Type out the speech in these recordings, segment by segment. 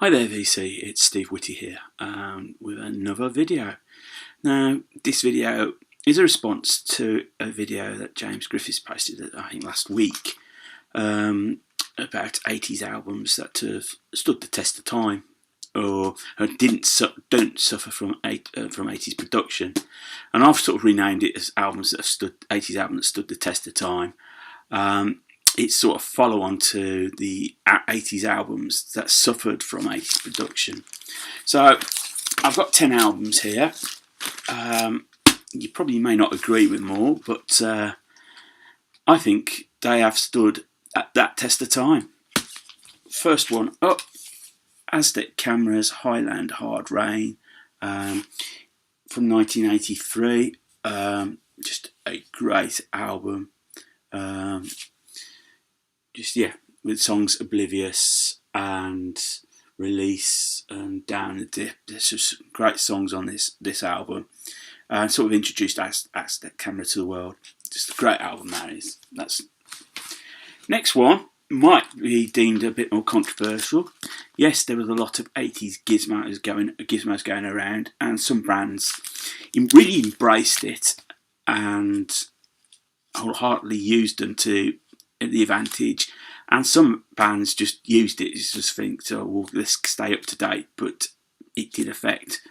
Hi there VC, it's Steve Whitty here with another video. Now this video is a response to a video that James Griffiths posted I think last week about 80s albums that have stood the test of time or don't suffer from 80s production, and I've sort of renamed it as albums that have stood 80s albums that stood the test of time. It's sort of follow on to the 80s albums that suffered from 80s production. So I've got 10 albums here. You probably may not agree with them all, but I think they have stood at that test of time. First one up, Aztec Camera's Highland Hard Rain from 1983. Just a great album. With songs Oblivious and Release and Down the Dip. There's just great songs on this album. Sort of introduced Aztec Camera to the world. Just a great album that is. Next one might be deemed a bit more controversial. Yes, there was a lot of 80s gizmos going around, and some brands really embraced it and wholeheartedly used them to the advantage, and some bands just used it to just think, so well, let's stay up to date, but it did affect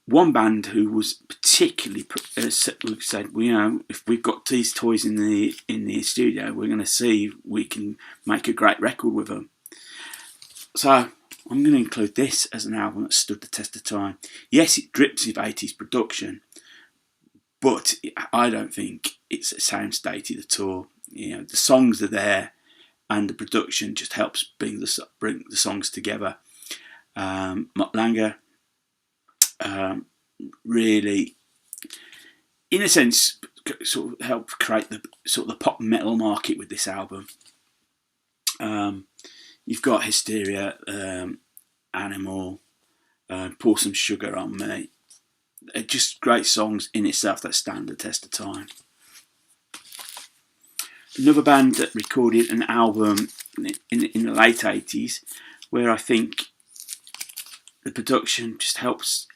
one band who was particularly said, well, if we've got these toys in the studio, we're going to see if we can make a great record with them. So I'm going to include this as an album that stood the test of time. Yes, it drips with 80s production, but I don't think it sounds dated at all. The songs are there, and the production just helps bring the songs together. Mutt Lange really, in a sense, sort of helped create the pop metal market with this album. You've got Hysteria, Animal, Pour Some Sugar on Me. They're just great songs in itself that stand the test of time. Another band that recorded an album in the late 80s, where I think the production just helps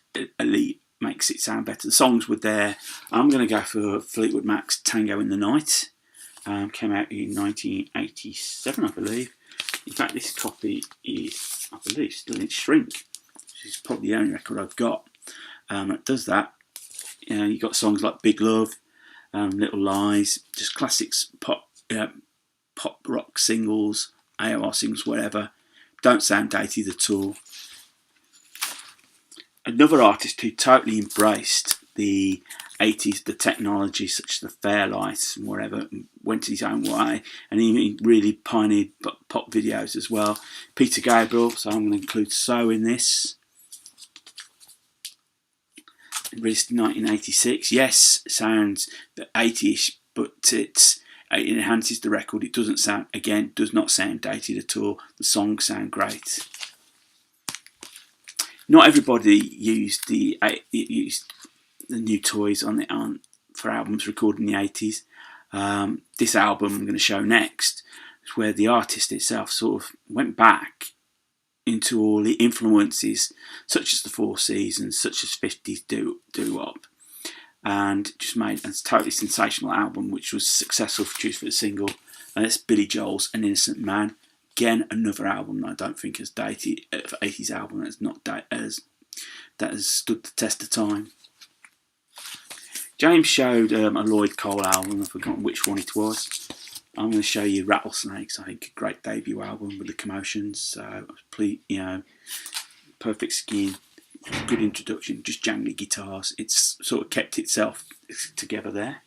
elite, makes it sound better. The songs were there. I'm going to go for Fleetwood Mac's Tango in the Night. Came out in 1987, I believe. In fact, this copy is, I believe, still in shrink, which is probably the only record I've got that does that. You got songs like Big Love, Little Lies, just classics, pop rock singles, AOR singles, whatever. Don't sound dated at all. Another artist who totally embraced the 80s, the technology such as the Fairlight and whatever, went his own way, and he really pioneered pop videos as well. Peter Gabriel, so I'm going to include So in this. Released in 1986. Yes, sounds 80ish, but it enhances the record. It does not sound dated at all. The songs sound great. Not everybody used the new toys for albums recorded in the 80s. This album I'm going to show next is where the artist itself sort of went back into all the influences, such as the Four Seasons, such as 50s doo-wop, and just made a totally sensational album, which was successful, produced for a single. And that's Billy Joel's An Innocent Man. Again, another album that I don't think is dated, 80s album that has stood the test of time. James showed a Lloyd Cole album. I've forgotten which one it was. I'm going to show you Rattlesnakes. I think a great debut album with the Commotions. So, perfect skin, good introduction, just jangly guitars. It's sort of kept itself together there.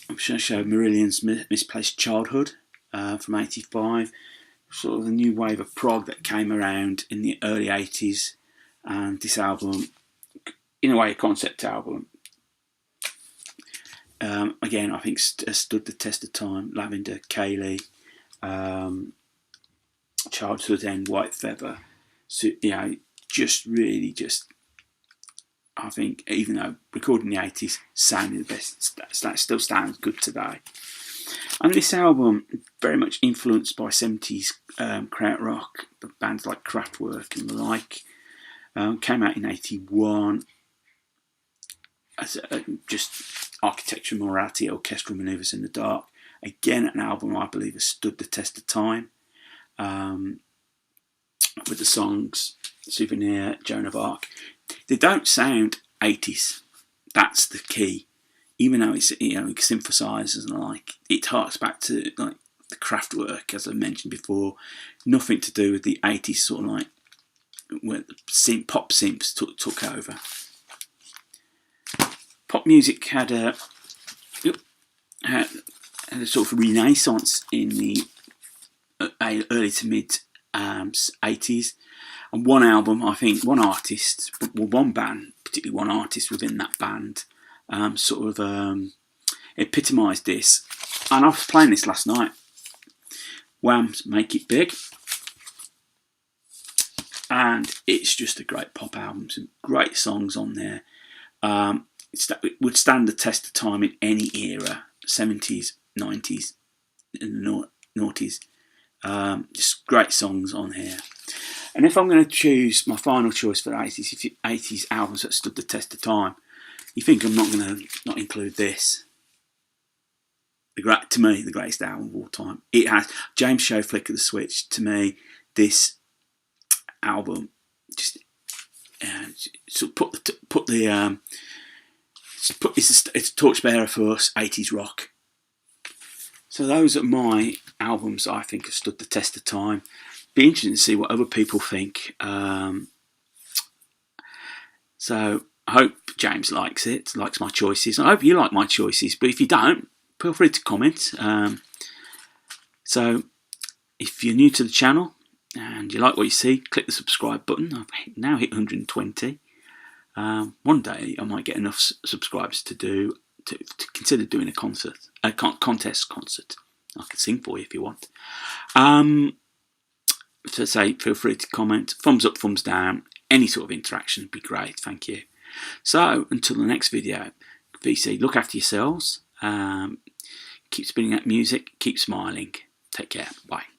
I'm going to show Marilia Smith, Misplaced Childhood from 85. Sort of the new wave of prog that came around in the early 80s. And this album, in a way, a concept album. Again, I think stood the test of time. Lavender, Kaylee, Childhood End, White Feather. So, I think, even though recorded in the 80s, sounded the best, that still sounds good today. And this album, very much influenced by 70s krautrock, bands like Kraftwerk and the like. Came out in 81. As just Architecture, Morality, Orchestral Manoeuvres in the Dark. Again, an album I believe has stood the test of time. With the songs Souvenir, Joan of Arc. They don't sound 80s. That's the key. Even though it's, synthesizers and the like, it harks back to like the Kraftwerk, as I mentioned before. Nothing to do with the 80s sort of like where the pop synths took over. Pop music had a sort of renaissance in the early to mid 80s, and one album, I think, one artist, well, one band, particularly one artist within that band, epitomised this. And I was playing this last night. Wham's "Make It Big," and it's just a great pop album. Some great songs on there. It would stand the test of time in any era, 70s, 90s, and the noughties. Just great songs on here. And if I'm going to choose my final choice for 80s albums that stood the test of time, you think I'm not going to not include this? To me, the greatest album of all time. It has James Show, Flick of the Switch. To me, this album just it's a torchbearer for us, 80s rock. So those are my albums I think have stood the test of time. Be interesting to see what other people think. So I hope James likes my choices. I hope you like my choices, but if you don't, feel free to comment. So if you're new to the channel and you like what you see, click the subscribe button. I've now hit 120. One day I might get enough subscribers to consider doing a contest concert. I can sing for you if you want. So say, feel free to comment. Thumbs up, thumbs down. Any sort of interaction would be great. Thank you. So until the next video, VC, look after yourselves. Keep spinning that music. Keep smiling. Take care. Bye.